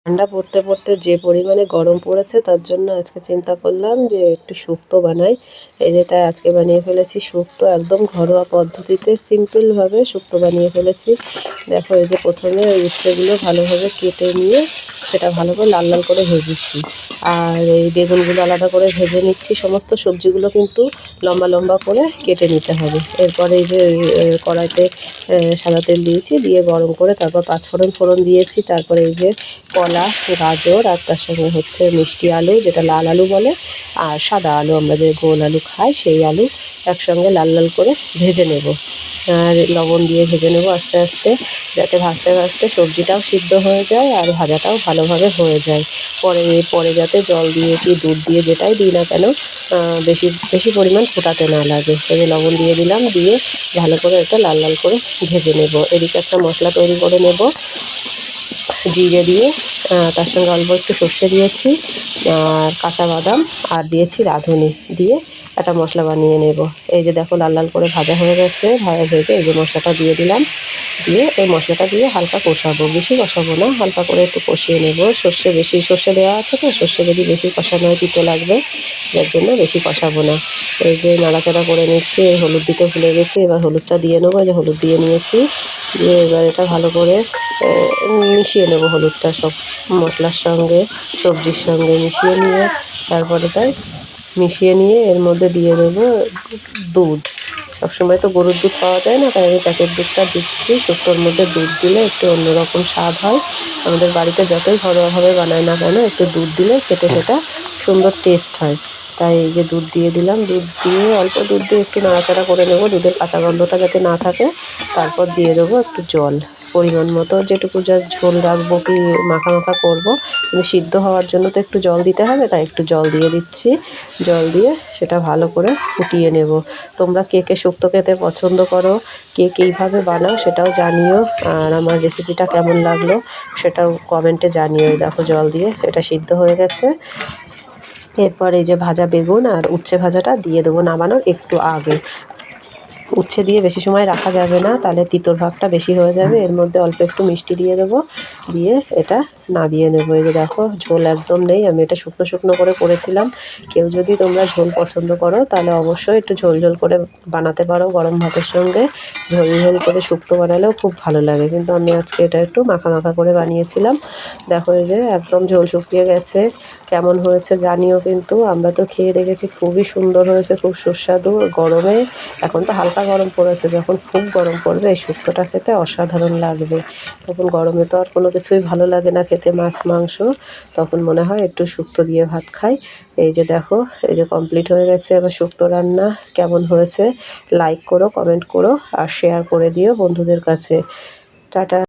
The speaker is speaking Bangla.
ঠান্ডা পড়তে পড়তে যে পরিমাণে গরম পড়েছে তার জন্য আজকে চিন্তা করলাম যে একটু শুক্তো বানাই। এই যে তাই আজকে বানিয়ে ফেলেছি শুক্তো, একদম ঘরোয়া পদ্ধতিতে সিম্পলভাবে শুক্তো বানিয়ে ফেলেছি। দেখো এই যে প্রথমে ওই উচ্ছেগুলো ভালোভাবে কেটে নিয়ে সেটা ভালো করে লাল লাল করে ভেজেছি, আর এই বেগুনগুলো আলাদা করে ভেজে নিচ্ছি। সমস্ত সবজিগুলো কিন্তু লম্বা লম্বা করে কেটে নিতে হবে। এরপরে এই যে কড়াইতে সাদা তেল দিয়েছি, দিয়ে গরম করে তারপর পাঁচফোড়ন ফোড়ন দিয়েছি। তারপরে এই যে কলা, গাজর, আর তার সঙ্গে হচ্ছে মিষ্টি আলু, যেটা লাল আলু বলে, আর সাদা আলু, আমরা যে গোল আলু খাই সেই আলু একসঙ্গে লাল লাল করে ভেজে নেব। আর লবণ দিয়ে ভেজে নেব আস্তে আস্তে, যাতে ভাজতে ভাজতে সবজিটাও সিদ্ধ হয়ে যায় আর ভাজাটাও ভালোভাবে হয়ে যায়। পরে যাতে জল দিয়ে কি দুধ দিয়ে যেটাই দিই না কেন বেশি বেশি পরিমাণ ফোটাতে না লাগে। এই লবণ দিয়ে দিলাম, দিয়ে ভালো করে এটা লাল লাল করে ভেজে নেব। এদিকে একটা মশলা তৈরি করে নেব, জিরে দিয়ে তার সঙ্গে অল্প একটু সর্ষে দিয়েছি, আর কাঁচা বাদাম, আর দিয়েছি রাঁধুনি, দিয়ে একটা মশলা বানিয়ে নেব। এই যে দেখো লাল লাল করে ভাজা হয়ে গেছে, ভেজে এই যে মশলাটা দিয়ে দিলাম, দিয়ে এই মশলাটা দিয়ে হালকা কষাবো, বেশি কষাবো না, হালকা করে একটু কষিয়ে নেব। সর্ষে দেওয়া আছে তো, সর্ষে যদি বেশি কষানো হয় তিতো লাগবে, যার জন্য বেশি কষাবো না। এই যে নাড়াচাড়া করে নিচ্ছি, এই হলুদ দিতে ভুলে গেছি, এবার হলুদটা দিয়ে নেবো। এই যে হলুদ দিয়ে নিয়েছি, দিয়ে এবার এটা ভালো করে মিশিয়ে নেব। হলুদটা সব মশলার সঙ্গে সবজির সঙ্গে মিশিয়ে নিয়ে তারপরে মিশিয়ে নিয়ে এর মধ্যে দিয়ে দেবো দুধ। সবসময় তো গরুর দুধ পাওয়া যায় না, তাই আমি প্যাকেট দুধটা দিচ্ছি। শুক্তোর মধ্যে দুধ দিলে একটু অন্যরকম স্বাদ হয়। আমাদের বাড়িতে যতই ঘরোয়াভাবে বানায় না কেন, একটু দুধ দিলে খেতে সেটা সুন্দর টেস্ট হয়। তাই এই যে দুধ দিয়ে দিলাম, দুধ দিয়ে অল্প দুধ দিয়ে একটু নাড়াচাড়া করে নেব, দুধের কাঁচা গন্ধটা যাতে না থাকে। তারপর দিয়ে দেবো একটু জল, পরিমাণ মতো, যেটুকু যা ঝোল রাখবো কি মাখা মাখা করবো, কিন্তু সিদ্ধ হওয়ার জন্য তো একটু জল দিতে হবে, তাই একটু জল দিয়ে দিচ্ছি। জল দিয়ে সেটা ভালো করে ফুটিয়ে নেব। তোমরা কে কে শুক্তো খেতে পছন্দ করো, কে কীভাবে বানাও সেটাও জানিও, আর আমার রেসিপিটা কেমন লাগলো সেটাও কমেন্টে জানিও। দেখো জল দিয়ে এটা সিদ্ধ হয়ে গেছে। এরপর এই যে ভাজা বেগুন আর উচ্ছে ভাজাটা দিয়ে দেবো নামানোর একটু আগে। উচ্ছে দিয়ে বেশি সময় রাখা যাবে না, তাহলে তিতর ভাগটা বেশি হয়ে যাবে। এর মধ্যে অল্প একটু মিষ্টি দিয়ে দেবো, দিয়ে এটা নামিয়ে নেবো। এই যে দেখো ঝোল একদম নেই, আমি এটা শুকনো শুকনো করে করেছিলাম। কেউ যদি তোমরা ঝোল পছন্দ করো তাহলে অবশ্যই একটু ঝোল ঝোল করে বানাতে পারো, গরম ভাতের সঙ্গে ঝোল ঝোল করে শুক্তো বানালেও খুব ভালো লাগে, কিন্তু আমি আজকে এটা একটু মাখা মাখা করে বানিয়েছিলাম। দেখো এই যে একদম ঝোল শুকিয়ে গেছে, কেমন হয়েছে জানিও। কিন্তু আমরা তো খেয়ে দেখেছি, খুবই সুন্দর হয়েছে, খুব সুস্বাদু। গরমে, এখন তো হালকা গরম পড়েছে, যখন খুব গরম পড়বে এই শুক্তোটা খেতে অসাধারণ লাগবে। তখন গরমে তো আর কোনো কিছুই ভালো লাগে না খেতে, মাছ মাংস, তখন মনে হয় একটু শুক্তো দিয়ে ভাত খাই। এই যে দেখো, এই যে কমপ্লিট হয়ে গেছে এবার শুক্তো রান্না। কেমন হয়েছে লাইক করো, কমেন্ট করো, আর শেয়ার করে দিও বন্ধুদের কাছে। টাটা।